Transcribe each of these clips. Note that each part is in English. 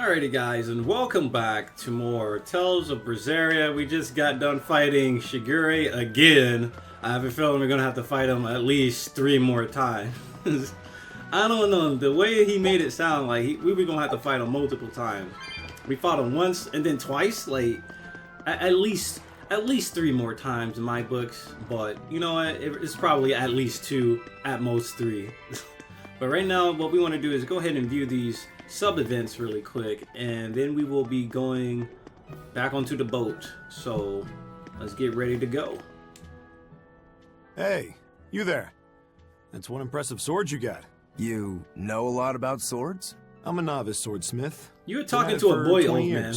Alrighty guys, and welcome back to more Tales of Berseria. We just got done fighting Shigure again. I have a feeling we're gonna have to fight him at least 3 more times. I don't know, the way he made it sound like we were gonna have to fight him multiple times. We fought him once and then twice, like at least 3 more times in my books. But you know what? It's probably at least 2, at most 3. But right now, what we want to do is go ahead and view these sub-events really quick, and then we will be going back onto the boat. So let's get ready to go. Hey, you there. That's one impressive sword you got. You know a lot about swords? I'm a novice swordsmith. You were talking to a boy, old man.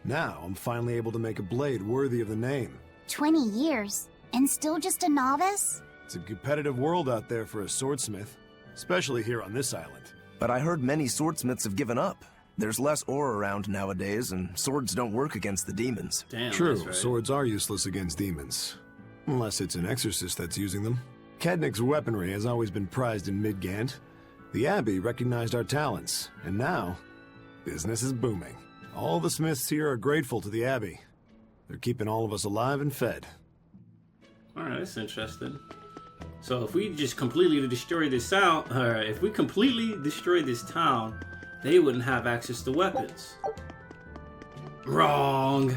Now I'm finally able to make a blade worthy of the name. 20 years? And still just a novice? It's a competitive world out there for a swordsmith, especially here on this island. But I heard many swordsmiths have given up. There's less ore around nowadays, and swords don't work against the demons. Damn, true, that's right. Swords are useless against demons. Unless it's an exorcist that's using them. Kadnik's weaponry has always been prized in Midgant. The Abbey recognized our talents, and now, business is booming. All the smiths here are grateful to the Abbey. They're keeping all of us alive and fed. Alright, that's interesting. So if we just completely destroy this town, they wouldn't have access to weapons. Wrong,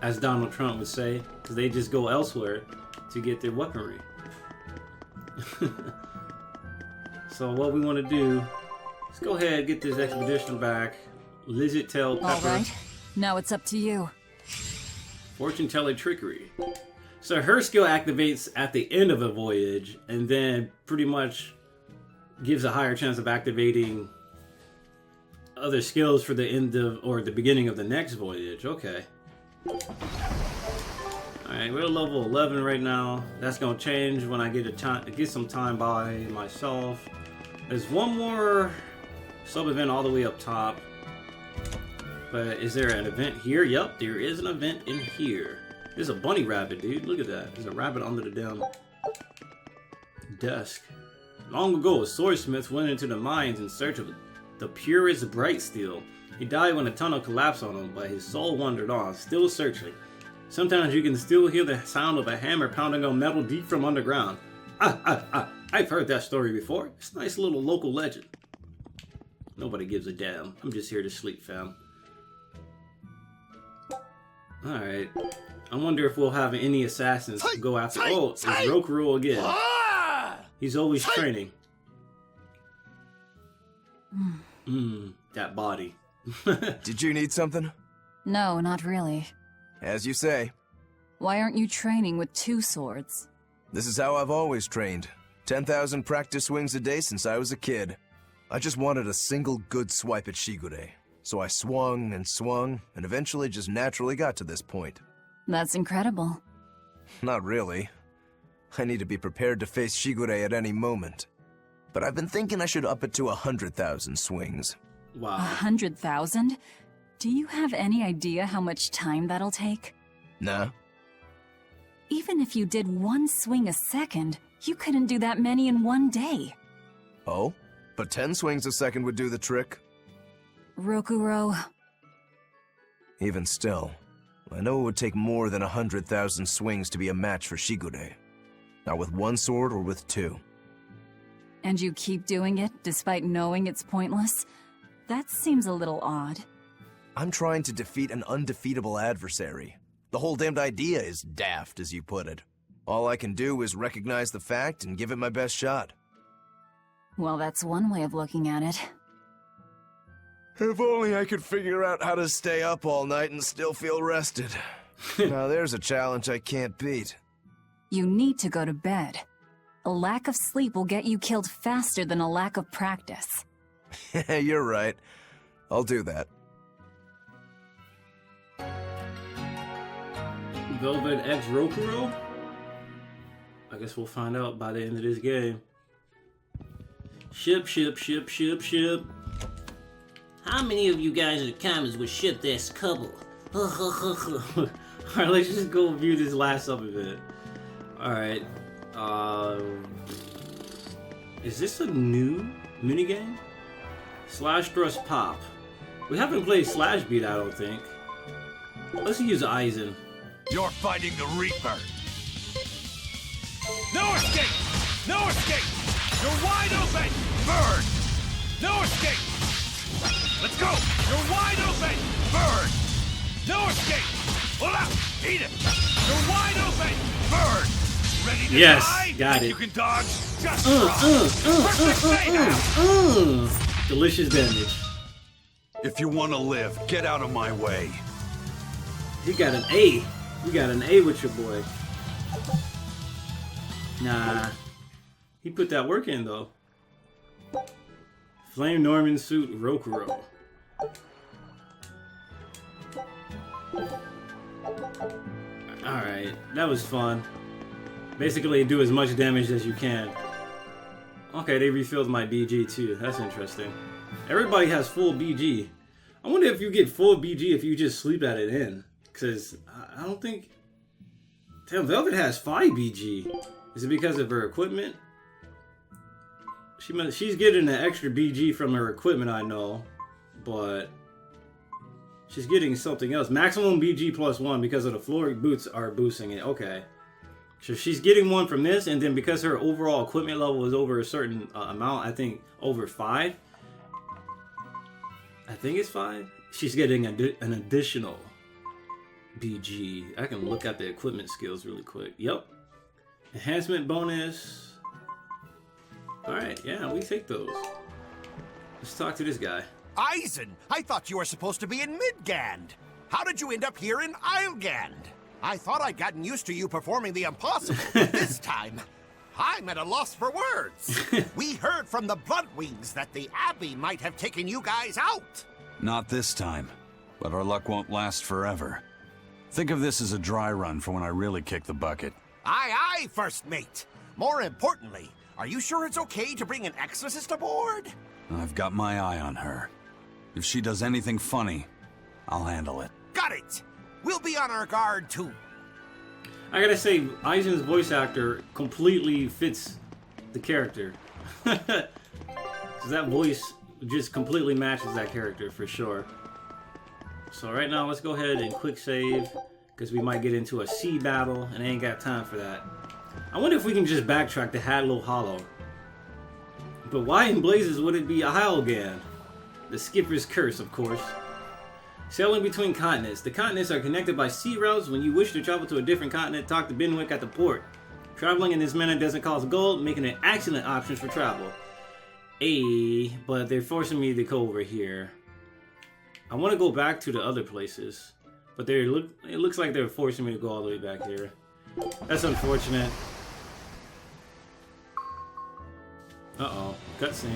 as Donald Trump would say, because they just go elsewhere to get their weaponry. So what we want to do, let's go ahead and get this expedition back. Lizard Tail Pepper. All right, now it's up to you. Fortune Teller Trickery. So her skill activates at the end of a voyage, and then pretty much gives a higher chance of activating other skills for the end of, or the beginning of the next voyage. Okay. Alright, we're at level 11 right now. That's gonna change when I get some time by myself. There's one more sub-event all the way up top. But is there an event here? Yep, there is an event in here. There's a bunny rabbit, dude. Look at that. There's a rabbit under the damn desk. Long ago, a swordsmith went into the mines in search of the purest bright steel. He died when a tunnel collapsed on him, but his soul wandered on, still searching. Sometimes you can still hear the sound of a hammer pounding on metal deep from underground. I've heard that story before. It's a nice little local legend. Nobody gives a damn. I'm just here to sleep, fam. Alright. I wonder if we'll have any assassins go after. Oh, it's Rokuro again. He's always training. That body. Did you need something? No, not really. As you say. Why aren't you training with 2 swords? This is how I've always trained. 10,000 practice swings a day since I was a kid. I just wanted a single good swipe at Shigure. So I swung, and eventually just naturally got to this point. That's incredible. Not really. I need to be prepared to face Shigure at any moment. But I've been thinking I should up it to 100,000 swings. Wow. 100,000? Do you have any idea how much time that'll take? Nah. Even if you did 1 swing a second, you couldn't do that many in 1 day. Oh? But 10 swings a second would do the trick. Rokuro. Even still, I know it would take more than 100,000 swings to be a match for Shigure. Not with 1 sword or with 2. And you keep doing it despite knowing it's pointless? That seems a little odd. I'm trying to defeat an undefeatable adversary. The whole damned idea is daft, as you put it. All I can do is recognize the fact and give it my best shot. Well, that's one way of looking at it. If only I could figure out how to stay up all night and still feel rested. Now there's a challenge I can't beat. You need to go to bed. A lack of sleep will get you killed faster than a lack of practice. You're right. I'll do that. Velvet X Rokuro? I guess we'll find out by the end of this game. Ship. How many of you guys in the comments would ship this couple? Alright, let's just go view this last sub-event. Alright. Is this a new minigame? Slash thrust pop. We haven't played Slash Beat, I don't think. Let's use Eisen. You're fighting the Reaper. No escape! No escape! You're wide open! Burn! No escape! Let's go! You're wide open! Burn! No escape! Pull out! Eat it! You're wide open! Burn! Ready to die? Got it. You can dodge. Just Delicious damage. If you want to live, get out of my way. You got an A. We got an A with your boy. Nah. He put that work in, though. Flame Norman suit Rokuro. Alright, that was fun. Basically, do as much damage as you can. Okay, they refilled my BG too. That's interesting. Everybody has full BG. I wonder if you get full BG if you just sleep at it in. Because I don't think... Damn, Velvet has 5 BG. Is it because of her equipment? She's getting an extra BG from her equipment, I know. But... she's getting something else. Maximum BG plus 1 because of the floor boots are boosting it. Okay. So she's getting 1 from this, and then because her overall equipment level is over a certain amount, I think over 5. I think it's 5. She's getting an additional BG. I can look at the equipment skills really quick. Yep. Enhancement bonus. Alright, yeah, we take those. Let's talk to this guy. Eisen, I thought you were supposed to be in Midgand. How did you end up here in Islegand? I thought I'd gotten used to you performing the impossible, but this time, I'm at a loss for words. We heard from the Bloodwings that the Abbey might have taken you guys out. Not this time, but our luck won't last forever. Think of this as a dry run for when I really kick the bucket. Aye, aye, First Mate. More importantly, are you sure it's okay to bring an exorcist aboard? I've got my eye on her. If she does anything funny, I'll handle it. Got it. We'll be on our guard, too. I gotta say, Eisen's voice actor completely fits the character. Because that voice just completely matches that character, for sure. So right now, let's go ahead and quick save. Because we might get into a sea battle, and I ain't got time for that. I wonder if we can just backtrack to Hadlow Hollow. But why in blazes would it be Islegan? The Skipper's Curse, of course. Sailing between continents. The continents are connected by sea routes. When you wish to travel to a different continent, talk to Benwick at the port. Traveling in this manner doesn't cost gold, making it excellent options for travel. But they're forcing me to go over here. I want to go back to the other places. But it looks like they're forcing me to go all the way back here. That's unfortunate. Uh-oh. Cutscene.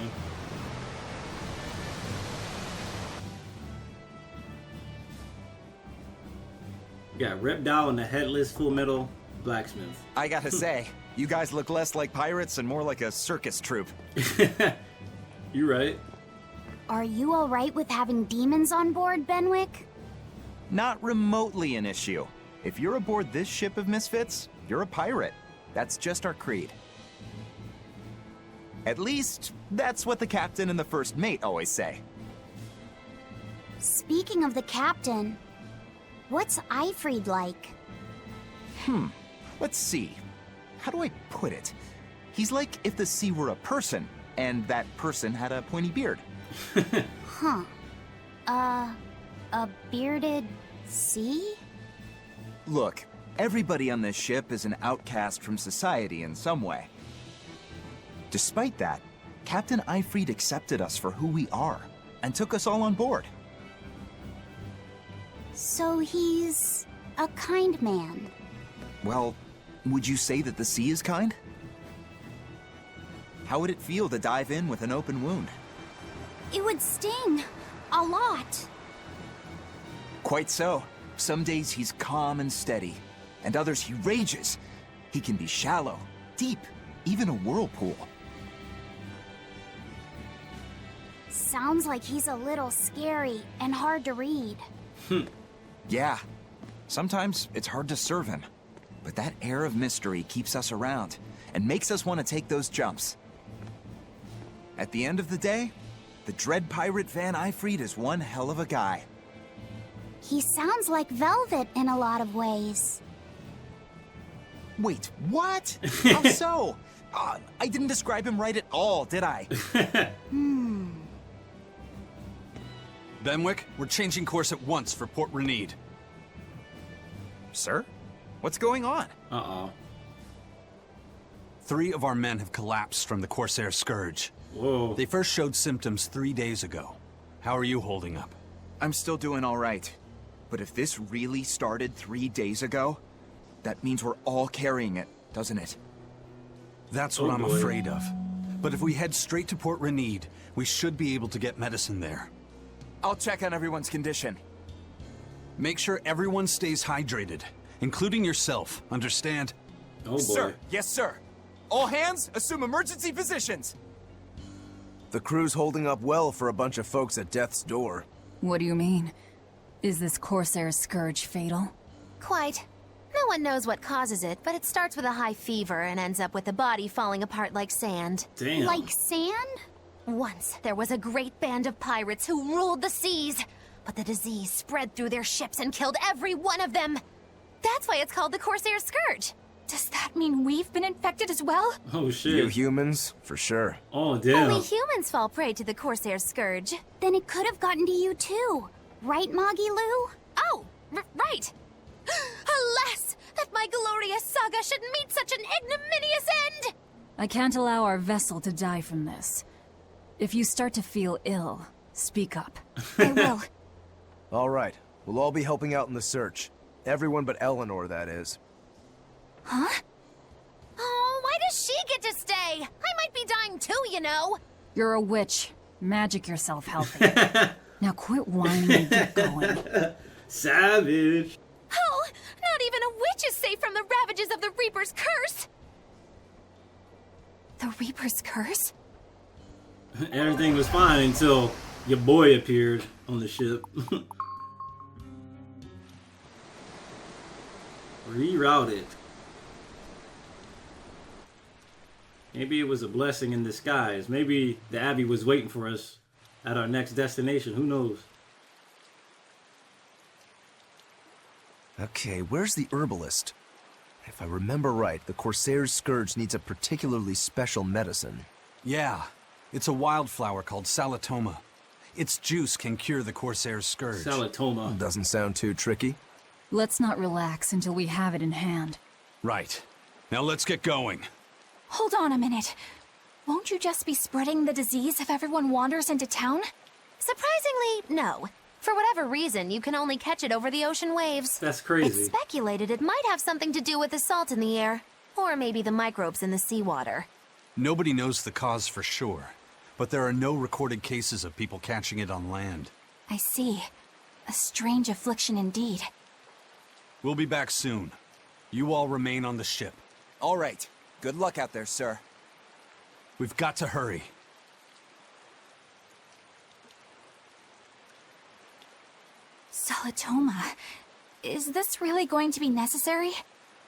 Yeah, Reptile and the Headless Full Metal Blacksmith. I gotta say, you guys look less like pirates and more like a circus troupe. You're right. Are you alright with having demons on board, Benwick? Not remotely an issue. If you're aboard this ship of misfits, you're a pirate. That's just our creed. At least, that's what the captain and the first mate always say. Speaking of the captain, what's Eifried like? Let's see. How do I put it? He's like if the sea were a person, and that person had a pointy beard. Huh. A bearded sea? Look, everybody on this ship is an outcast from society in some way. Despite that, Captain Eifried accepted us for who we are, and took us all on board. So he's a kind man. Well, would you say that the sea is kind? How would it feel to dive in with an open wound? It would sting. A lot. Quite so. Some days he's calm and steady, and others he rages. He can be shallow, deep, even a whirlpool. Sounds like he's a little scary and hard to read. Yeah. Sometimes it's hard to serve him. But that air of mystery keeps us around and makes us want to take those jumps. At the end of the day, The Dread Pirate Van Eyfried is one hell of a guy. He sounds like Velvet in a lot of ways. Wait, what? How so? I didn't describe him right at all, did I? Benwick, we're changing course at once for Port Renede. Sir? What's going on? Uh-oh. 3 of our men have collapsed from the Corsair Scourge. Whoa. They first showed symptoms 3 days ago. How are you holding up? I'm still doing all right. But if this really started 3 days ago, that means we're all carrying it, doesn't it? That's what I'm boy. afraid of. But if we head straight to Port Renede, we should be able to get medicine there. I'll check on everyone's condition. Make sure everyone stays hydrated, including yourself, understand? Oh boy. Sir, yes sir. All hands, assume emergency positions. The crew's holding up well for a bunch of folks at death's door. What do you mean? Is this Corsair Scourge fatal? Quite. No one knows what causes it, but it starts with a high fever and ends up with the body falling apart like sand. Damn. Like sand? Once, there was a great band of pirates who ruled the seas, but the disease spread through their ships and killed every one of them. That's why it's called the Corsair Scourge. Does that mean we've been infected as well? Oh shit. You humans, for sure. Oh damn. Only humans fall prey to the Corsair Scourge. Then it could have gotten to you too. Right, Moggy Lou? Oh, right. Alas, that my glorious saga should meet such an ignominious end! I can't allow our vessel to die from this. If you start to feel ill, speak up. I will. All right, we'll all be helping out in the search. Everyone but Eleanor, that is. Huh? Oh, why does she get to stay? I might be dying too, you know. You're a witch. Magic yourself healthy. Now quit whining and get going. Savage. Oh, not even a witch is safe from the ravages of the Reaper's curse. The Reaper's curse? Everything was fine until your boy appeared on the ship. Rerouted. Maybe it was a blessing in disguise. Maybe the Abbey was waiting for us at our next destination. Who knows? Okay, where's the herbalist? If I remember right, the Corsair's Scourge needs a particularly special medicine. Yeah, it's a wildflower called Salatoma. Its juice can cure the Corsair's Scourge. Salatoma. Doesn't sound too tricky. Let's not relax until we have it in hand. Right. Now let's get going. Hold on a minute. Won't you just be spreading the disease if everyone wanders into town? Surprisingly, no. For whatever reason, you can only catch it over the ocean waves. That's It's crazy. speculated it might have something to do with the salt in the air, or maybe the microbes in the seawater. Nobody knows the cause for sure, but there are no recorded cases of people catching it on land. I see. A strange affliction indeed. We'll be back soon. You all remain on the ship. All right. Good luck out there, sir. We've got to hurry. Salatoma. Is this really going to be necessary?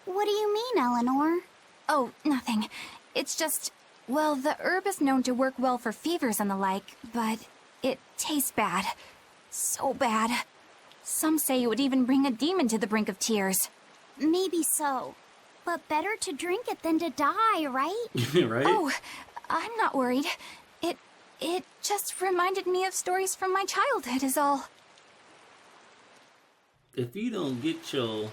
What do you mean, Eleanor? Oh, nothing. It's just, well, the herb is known to work well for fevers and the like, but it tastes bad. So bad. Some say it would even bring a demon to the brink of tears. Maybe so. But better to drink it than to die, right? Right? Oh, I'm not worried. It just reminded me of stories from my childhood is all. If you don't get your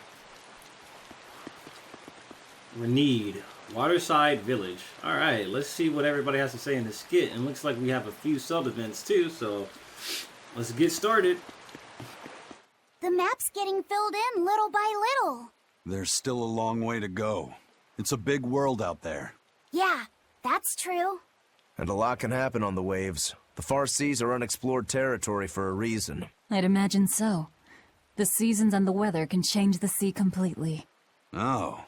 Renede, Waterside Village. Alright, let's see what everybody has to say in the skit. And looks like we have a few sub-events too, so let's get started. The map's getting filled in little by little. There's still a long way to go. It's a big world out there. Yeah, that's true. And a lot can happen on the waves. The far seas are unexplored territory for a reason. I'd imagine so. The seasons and the weather can change the sea completely. Oh.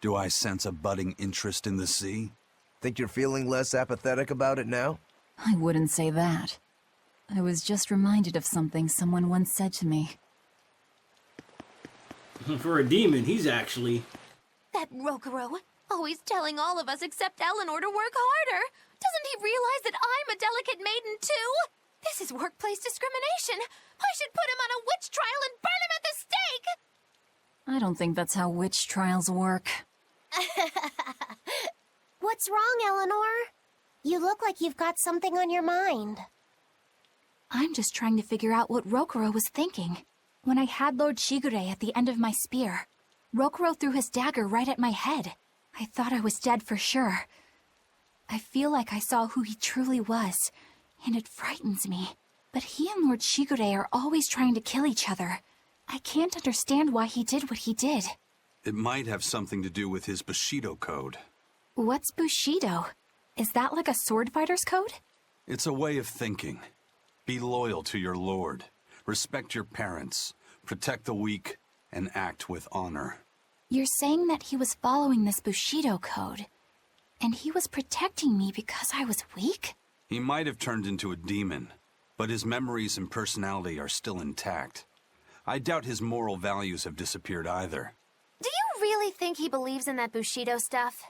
Do I sense a budding interest in the sea? Think you're feeling less apathetic about it now? I wouldn't say that. I was just reminded of something someone once said to me. For a demon, he's actually... That Rokuro, always telling all of us except Eleanor to work harder. Doesn't he realize that I'm a delicate maiden too? This is workplace discrimination. I should put him on a witch trial and burn him at the stake! I don't think that's how witch trials work. What's wrong, Eleanor? You look like you've got something on your mind. I'm just trying to figure out what Rokuro was thinking. When I had Lord Shigure at the end of my spear, Rokuro threw his dagger right at my head. I thought I was dead for sure. I feel like I saw who he truly was, and it frightens me. But he and Lord Shigure are always trying to kill each other. I can't understand why he did what he did. It might have something to do with his Bushido code. What's Bushido? Is that like a sword fighter's code? It's a way of thinking. Be loyal to your lord. Respect your parents. Protect the weak. And act with honor. You're saying that he was following this Bushido code, and he was protecting me because I was weak? He might have turned into a demon, but his memories and personality are still intact. I doubt his moral values have disappeared either. Do you really think he believes in that Bushido stuff?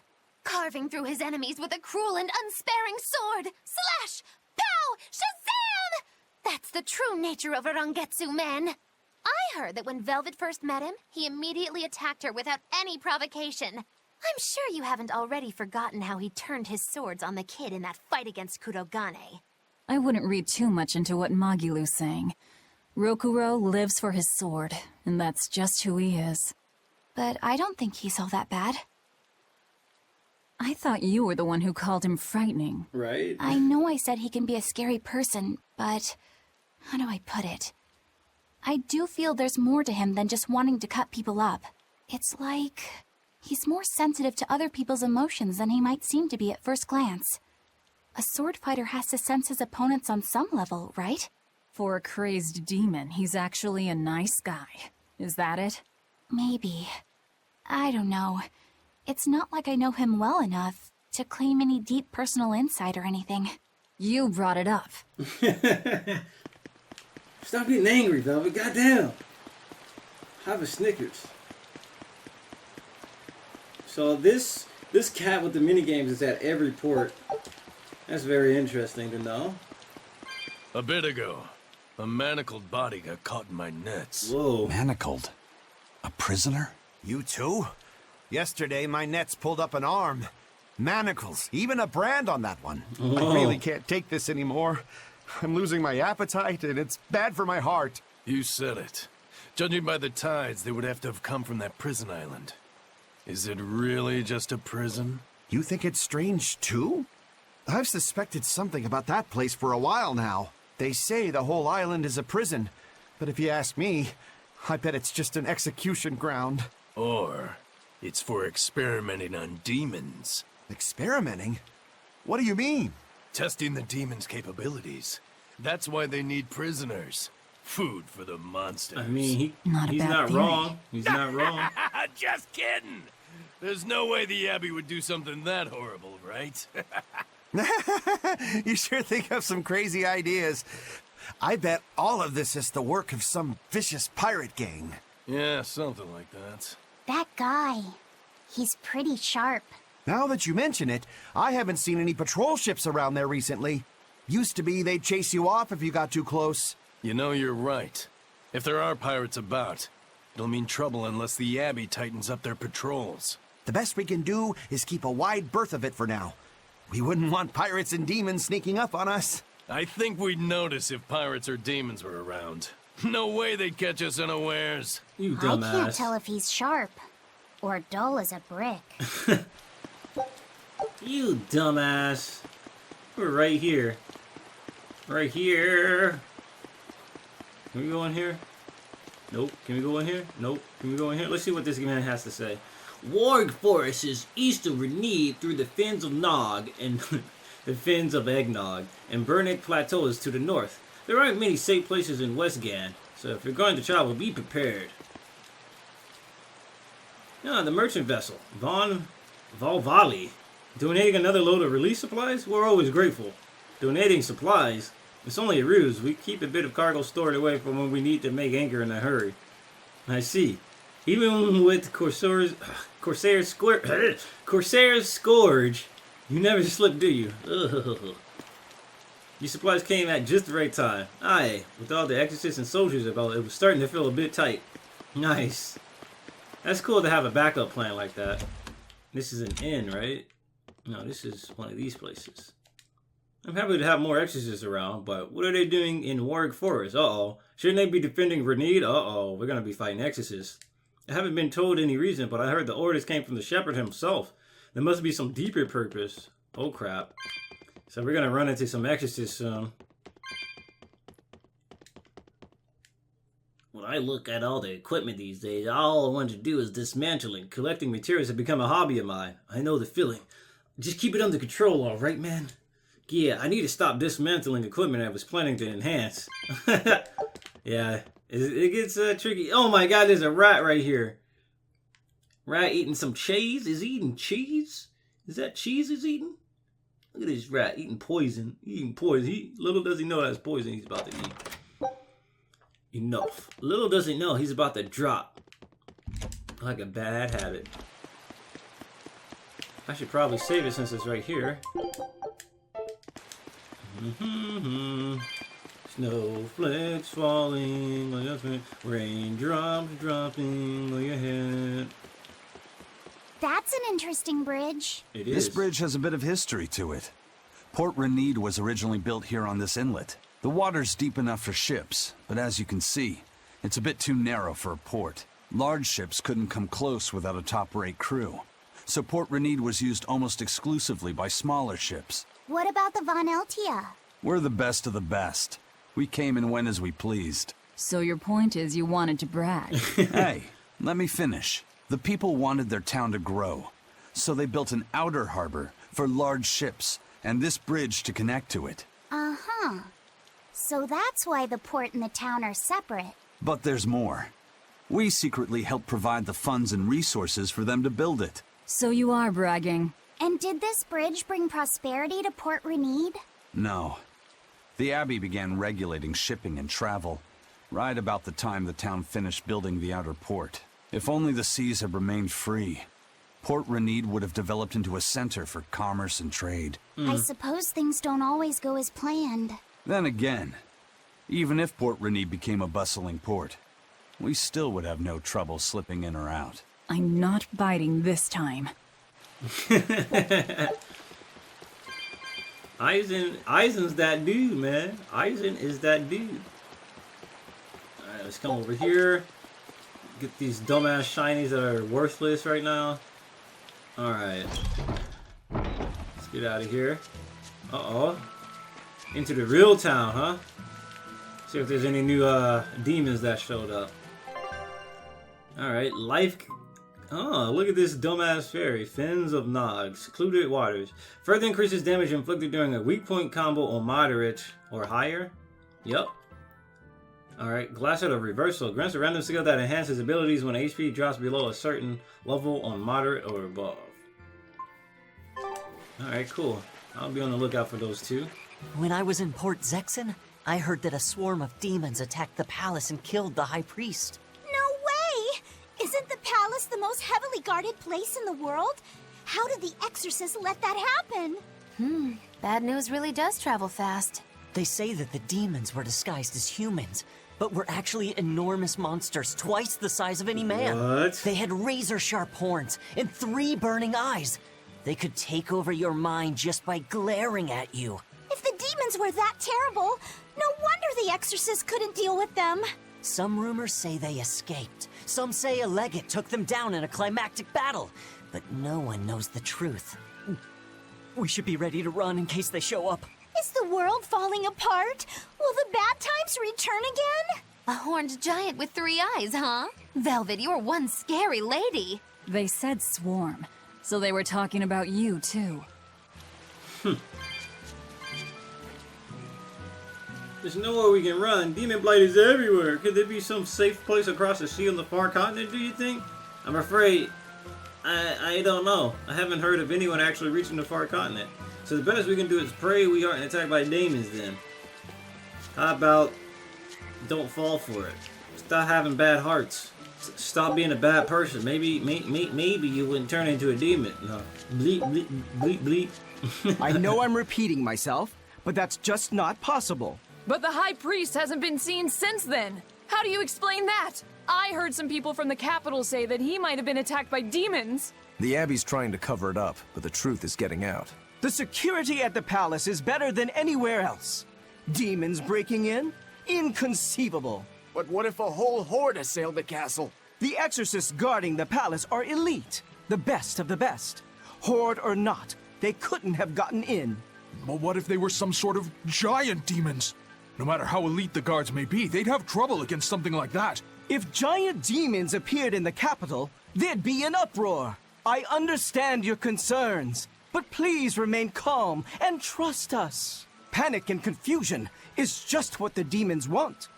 Carving through his enemies with a cruel and unsparing sword! Slash! Pow! Shazam! That's the true nature of a Rangetsu man! I heard that when Velvet first met him, he immediately attacked her without any provocation. I'm sure you haven't already forgotten how he turned his swords on the kid in that fight against Kurogane. I wouldn't read too much into what Magilu's saying. Rokuro lives for his sword, and that's just who he is. But I don't think he's all that bad. I thought you were the one who called him frightening. Right? I know I said he can be a scary person, but how do I put it? I do feel there's more to him than just wanting to cut people up. It's like he's more sensitive to other people's emotions than he might seem to be at first glance. A sword fighter has to sense his opponents on some level, right? For a crazed demon, he's actually a nice guy. Is that it? Maybe. I don't know. It's not like I know him well enough to claim any deep personal insight or anything. You brought it up. Stop getting angry, Velvet. Goddamn. Have a Snickers. So this cat with the minigames is at every port. That's very interesting to know. A bit ago, a manacled body got caught in my nets. Whoa. Manacled? A prisoner? You too? Yesterday, my nets pulled up an arm. Manacles, even a brand on that one. I really can't take this anymore. I'm losing my appetite, and it's bad for my heart. You said it. Judging by the tides, they would have to have come from that prison island. Is it really just a prison? You think it's strange, too? I've suspected something about that place for a while now. They say the whole island is a prison, but if you ask me, I bet it's just an execution ground. Or it's for experimenting on demons. Experimenting? What do you mean? Testing the demons' capabilities. That's why they need prisoners. Food for the monsters. I mean, he's Not a bad not theory. wrong. He's not wrong. Just kidding. There's no way the Abbey would do something that horrible, right? You sure think of some crazy ideas. I bet all of this is the work of some vicious pirate gang. Yeah, something like that. That guy, he's pretty sharp. Now that you mention it, I haven't seen any patrol ships around there recently. Used to be they'd chase you off if you got too close. You know, you're right. If there are pirates about, it'll mean trouble unless the Abbey tightens up their patrols. The best we can do is keep a wide berth of it for now. We wouldn't want pirates and demons sneaking up on us. I think we'd notice if pirates or demons were around. No way they'd catch us unawares. You I can't dumbass. tell if he's sharp or dull as a brick. You dumbass. We're right here. Right here. Can we go in here? Nope. Can we go in here? Nope. Can we go in here? Let's see what this man has to say. Warg Forest is east of Renee through the Fins of Nog and the Fins of Eggnog, and Burnick Plateau is to the north. There aren't many safe places in Westgand, so if you're going to travel, be prepared. Ah, the merchant vessel, Von Valvali. Donating another load of release supplies? We're always grateful. Donating supplies? It's only a ruse. We keep a bit of cargo stored away for when we need to make anchor in a hurry. I see. Even with Corsair's Scourge, You never slip, do you? Ugh. Your supplies came at just the right time. Aye, with all the exorcists and soldiers about, it was starting to feel a bit tight. Nice. That's cool to have a backup plan like that. This is an inn, right? No, this is one of these places. I'm happy to have more exorcists around, but what are they doing in Warwick Forest? Uh-oh. Shouldn't they be defending Renede? Uh-oh, we're gonna be fighting exorcists. I haven't been told any reason, but I heard the orders came from the shepherd himself. There must be some deeper purpose. Oh, crap. So we're gonna run into some exorcists soon. When I look at all the equipment these days, all I want to do is dismantling. Collecting materials has become a hobby of mine. I know the feeling. Just keep it under control, all right, man? Yeah, I need to stop dismantling equipment I was planning to enhance. Yeah, it gets tricky. Oh my god, there's a rat right here. Rat eating some cheese? Is he eating cheese? Is that cheese he's eating? Look at this rat eating poison. Eating poison. Little does he know that's poison he's about to eat. Enough. Little does he know he's about to drop. Like a bad habit. I should probably save it since it's right here. Snowflakes falling on your face, raindrops dropping on your head. That's an interesting bridge. It is. This bridge has a bit of history to it. Port Renede was originally built here on this inlet. The water's deep enough for ships, but as you can see, it's a bit too narrow for a port. Large ships couldn't come close without a top-rate crew. So Port Renede was used almost exclusively by smaller ships. What about the Von Eltia? We're the best of the best. We came and went as we pleased. So your point is you wanted to brag. Hey, let me finish. The people wanted their town to grow, so they built an outer harbor for large ships, and this bridge to connect to it. Uh-huh. So that's why the port and the town are separate. But there's more. We secretly helped provide the funds and resources for them to build it. So you are bragging. And did this bridge bring prosperity to Port Renede? No. The Abbey began regulating shipping and travel, right about the time the town finished building the outer port. If only the seas had remained free, Port Renede would have developed into a center for commerce and trade. I suppose things don't always go as planned. Then again, even if Port Renede became a bustling port, we still would have no trouble slipping in or out. I'm not biting this time. Eisen's that dude, man. Eisen is that dude. Alright, let's come over here. Get these dumbass shinies that are worthless right now. Alright. Let's get out of here. Uh-oh. Into the real town, huh? See if there's any new demons that showed up. Alright, life... Oh, look at this dumbass fairy. Fins of Nog. Secluded waters. Further increases damage inflicted during a weak point combo on moderate or higher. Yup. Alright, Glass of Reversal. Grants a random skill that enhances abilities when HP drops below a certain level on moderate or above. Alright, cool. I'll be on the lookout for those two. When I was in Port Zexen, I heard that a swarm of demons attacked the palace and killed the High Priest. No way! Isn't the palace the most heavily guarded place in the world? How did the exorcists let that happen? Bad news really does travel fast. They say that the demons were disguised as humans, but were actually enormous monsters, twice the size of any man. What? They had razor-sharp horns and 3 burning eyes. They could take over your mind just by glaring at you. If the demons were that terrible, no wonder the exorcists couldn't deal with them. Some rumors say they escaped. Some say a legate took them down in a climactic battle. But no one knows the truth. We should be ready to run in case they show up. Is the world falling apart? Will the bad times return again? A horned giant with 3 eyes, huh? Velvet, you're one scary lady. They said swarm, so they were talking about you, too. There's nowhere we can run. Demon Blight is everywhere. Could there be some safe place across the sea on the far continent, do you think? I'm afraid... I don't know. I haven't heard of anyone actually reaching the far continent. So the best we can do is pray we aren't attacked by demons then. How about... don't fall for it. Stop having bad hearts. Stop being a bad person. Maybe you wouldn't turn into a demon. No. Bleep, bleep, bleep, bleep. I know I'm repeating myself, but that's just not possible. But the High Priest hasn't been seen since then. How do you explain that? I heard some people from the capital say that he might have been attacked by demons. The Abbey's trying to cover it up, but the truth is getting out. The security at the palace is better than anywhere else. Demons breaking in? Inconceivable. But what if a whole horde assailed the castle? The exorcists guarding the palace are elite, the best of the best. Horde or not, they couldn't have gotten in. But what if they were some sort of giant demons? No matter how elite the guards may be, they'd have trouble against something like that. If giant demons appeared in the capital, there'd be an uproar. I understand your concerns, but please remain calm and trust us. Panic and confusion is just what the demons want.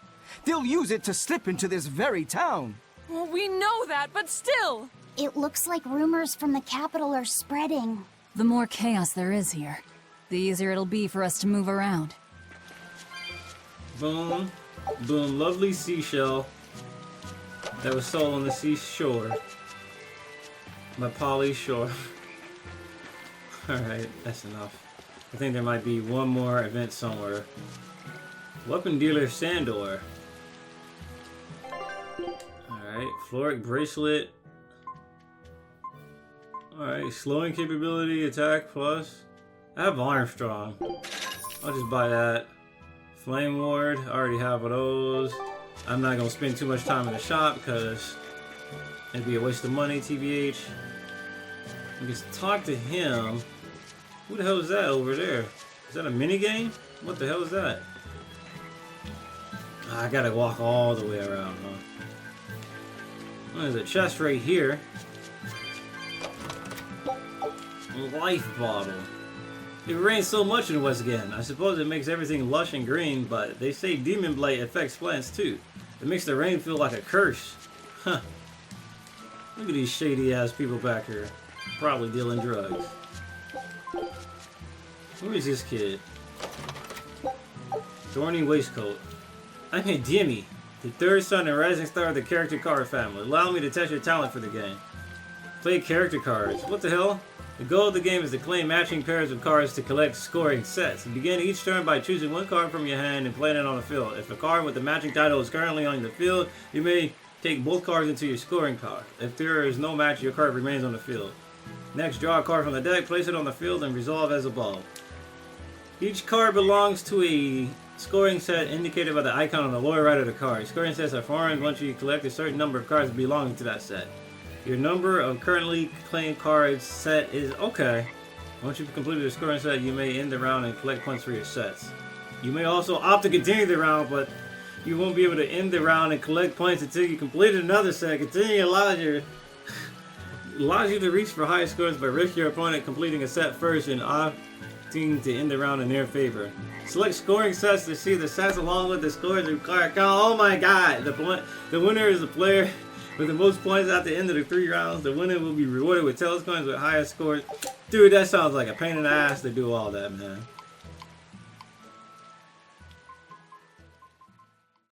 They'll use it to slip into this very town. Well, we know that, but still. It looks like rumors from the capital are spreading. The more chaos there is here, the easier it'll be for us to move around. Boom. Boom. Lovely seashell that was sold on the seashore. My Polly shore. Alright, that's enough. I think there might be one more event somewhere. Weapon dealer Sandor. Alright, Floric bracelet. Alright, slowing capability, attack plus. I have Armstrong. I'll just buy that. Flame Ward, I already have one of those. I'm not gonna spend too much time in the shop because it'd be a waste of money, TBH. We can talk to him. Who the hell is that over there? Is that a mini game? What the hell is that? I gotta walk all the way around, huh? There's a chest right here. Life bottle. It rains so much in Westgate. I suppose it makes everything lush and green, but they say demon blight affects plants too. It makes the rain feel like a curse. Huh. Look at these shady ass people back here. Probably dealing drugs. Who is this kid? Thorny waistcoat. I'm a Demi, the third son and rising star of the character card family. Allow me to test your talent for the game. Play character cards. What the hell? The goal of the game is to claim matching pairs of cards to collect scoring sets. You begin each turn by choosing one card from your hand and playing it on the field. If a card with the matching title is currently on the field, you may take both cards into your scoring card. If there is no match, your card remains on the field. Next, draw a card from the deck, place it on the field, and resolve as above. Each card belongs to a scoring set indicated by the icon on the lower right of the card. Scoring sets are formed once you collect a certain number of cards belonging to that set. Your number of currently claimed cards set is okay. Once you've completed a scoring set, you may end the round and collect points for your sets. You may also opt to continue the round, but you won't be able to end the round and collect points until you completed another set. Continue allows you to reach for higher scores by risking your opponent completing a set first and opting to end the round in their favor. Select scoring sets to see the sets along with the scores of card count. Oh my god! The winner is the player with the most points at the end of the 3 rounds. The winner will be rewarded with tails coins with higher scores. Dude, that sounds like a pain in the ass to do all that, man.